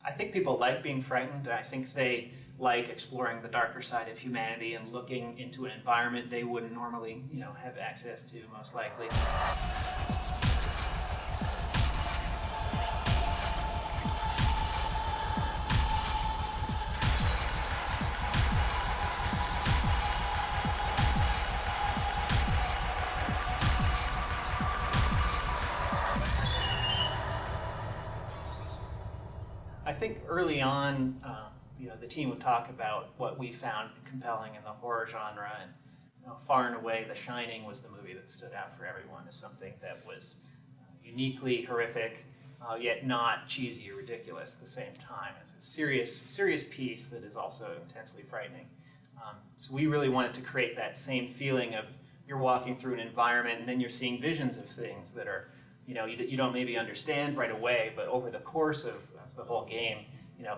I think people like being frightened. I think they like exploring the darker side of humanity and looking into an environment they wouldn't normally, have access to, most likely. I think early on, the team would talk about what we found compelling in the horror genre, and far and away, The Shining was the movie that stood out for everyone as something that was uniquely horrific, yet not cheesy or ridiculous at the same time. It's a serious piece that is also intensely frightening. So we really wanted to create that same feeling of you're walking through an environment and then you're seeing visions of things that are, you don't maybe understand right away, but over the course of the whole game,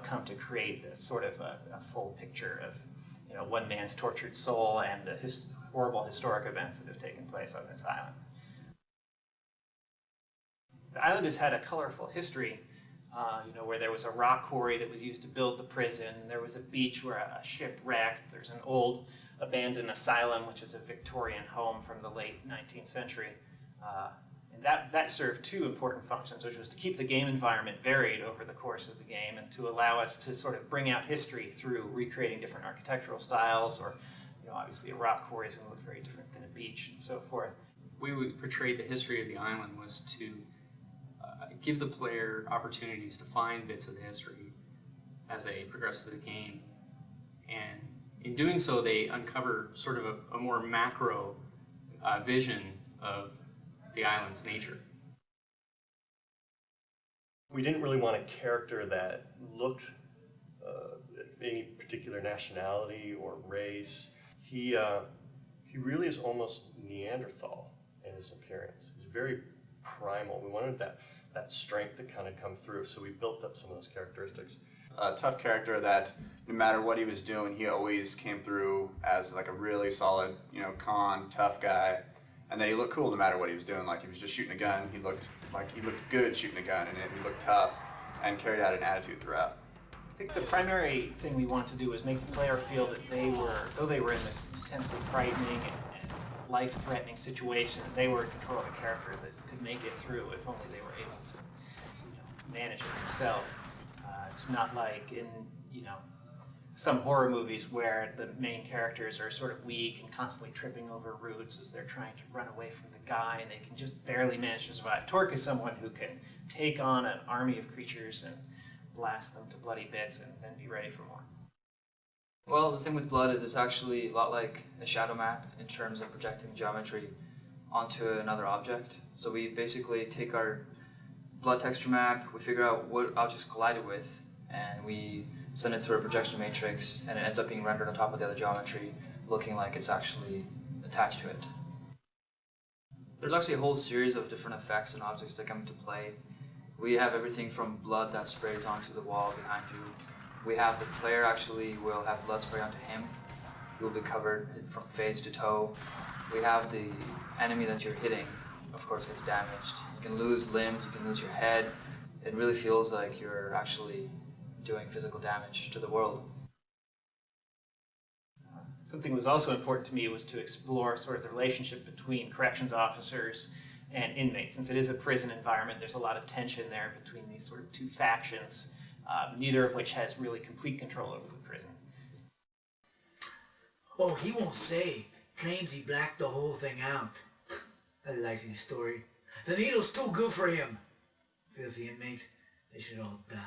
come to create a sort of a full picture of, one man's tortured soul and the horrible historic events that have taken place on this island. The island has had a colorful history, where there was a rock quarry that was used to build the prison. There was a beach where a ship wrecked. There's an old abandoned asylum, which is a Victorian home from the late 19th century. And that served two important functions, which was to keep the game environment varied over the course of the game and to allow us to sort of bring out history through recreating different architectural styles, or obviously a rock quarry is going to look very different than a beach and so forth. The way we portrayed the history of the island was to give the player opportunities to find bits of the history as they progress through the game. And in doing so, they uncover sort of a more macro vision of the island's nature. We didn't really want a character that looked any particular nationality or race. He really is almost Neanderthal in his appearance. He's very primal. We wanted that strength to kind of come through, so we built up some of those characteristics. A tough character that no matter what he was doing, he always came through as like a really solid, tough guy, and that he looked cool no matter what he was doing. Like he was just shooting a gun, he looked good shooting a gun, and he looked tough and carried out an attitude throughout. I think the primary thing we wanted to do was make the player feel that though they were in this intensely frightening and life-threatening situation, that they were in control of a character that could make it through if only they were able to manage it themselves. It's not like in some horror movies where the main characters are sort of weak and constantly tripping over roots as they're trying to run away from the guy, and they can just barely manage to survive. Torque is someone who can take on an army of creatures and blast them to bloody bits and then be ready for more. Well, the thing with Blood is it's actually a lot like a shadow map in terms of projecting geometry onto another object. So we basically take our Blood texture map, we figure out what objects collided with, and we send it through a projection matrix, and it ends up being rendered on top of the other geometry, looking like it's actually attached to it. There's actually a whole series of different effects and objects that come into play. We have everything from blood that sprays onto the wall behind you. We have the player actually will have blood spray onto him. He will be covered from face to toe. We have the enemy that you're hitting, of course, gets damaged. You can lose limbs, you can lose your head. It really feels like you're actually doing physical damage to the world. Something that was also important to me was to explore sort of the relationship between corrections officers and inmates. Since it is a prison environment, there's a lot of tension there between these sort of two factions, neither of which has really complete control over the prison. Oh, he won't say. Claims he blacked the whole thing out. I like his story. The needle's too good for him. Filthy inmate, they should all die.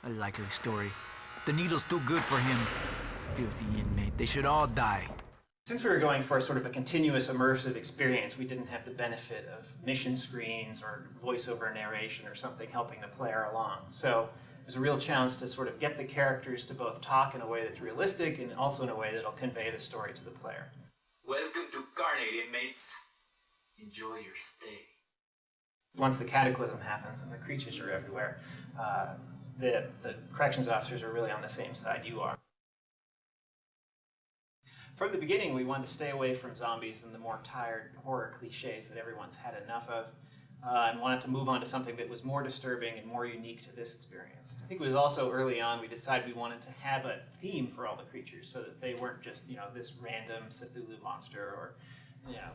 A likely story. The needle's too good for him. Filthy inmate, they should all die. Since we were going for sort of a continuous immersive experience, we didn't have the benefit of mission screens or voiceover narration or something helping the player along. So it was a real challenge to sort of get the characters to both talk in a way that's realistic and also in a way that'll convey the story to the player. Welcome to Carnage, inmates. Enjoy your stay. Once the cataclysm happens and the creatures are everywhere, the corrections officers are really on the same side you are. From the beginning, we wanted to stay away from zombies and the more tired horror cliches that everyone's had enough of. and wanted to move on to something that was more disturbing and more unique to this experience. I think it was also early on we decided we wanted to have a theme for all the creatures so that they weren't just, this random Cthulhu monster or,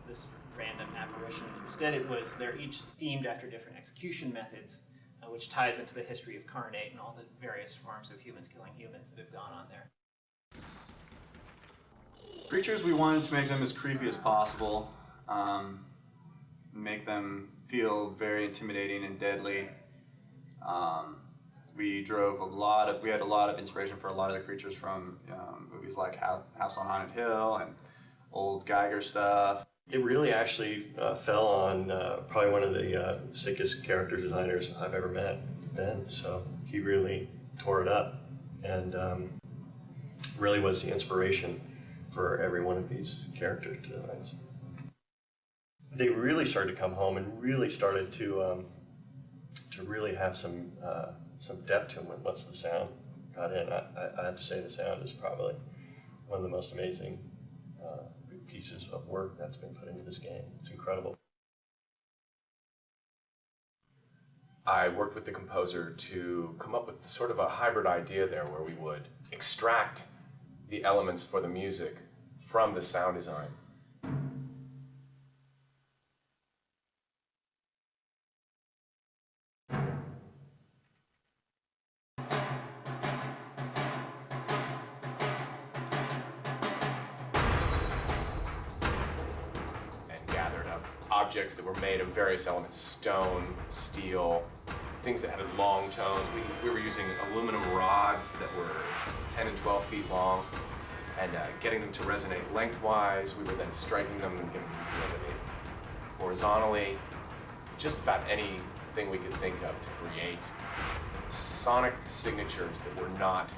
this random apparition. Instead, they're each themed after different execution methods, which ties into the history of Carnate and all the various forms of humans killing humans that have gone on there. Creatures, we wanted to make them as creepy as possible, make them feel very intimidating and deadly. We had a lot of inspiration for a lot of the creatures from movies like House on Haunted Hill and old Geiger stuff. It really actually fell on probably one of the sickest character designers I've ever met, Ben. So he really tore it up and really was the inspiration for every one of these character designs. They really started to come home and really started to really have some depth to them once the sound got in. I have to say the sound is probably one of the most amazing pieces of work that's been put into this game. It's incredible. I worked with the composer to come up with sort of a hybrid idea there where we would extract the elements for the music from the sound design. Objects that were made of various elements, stone, steel, things that had long tones. We were using aluminum rods that were 10 and 12 feet long and getting them to resonate lengthwise. We were then striking them and getting them to resonate horizontally. Just about anything we could think of to create sonic signatures that were not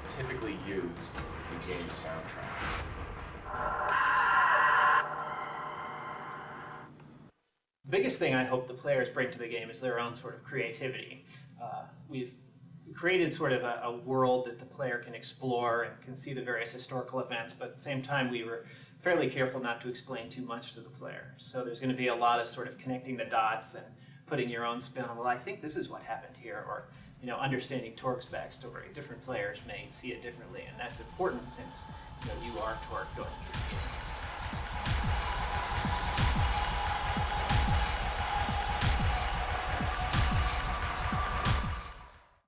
typically used in game soundtracks. The biggest thing I hope the players bring to the game is their own sort of creativity. We've created sort of a world that the player can explore and can see the various historical events, but at the same time we were fairly careful not to explain too much to the player. So there's going to be a lot of sort of connecting the dots and putting your own spin on, well, I think this is what happened here, or understanding Torque's backstory. Different players may see it differently, and that's important since you are Torque going through the game.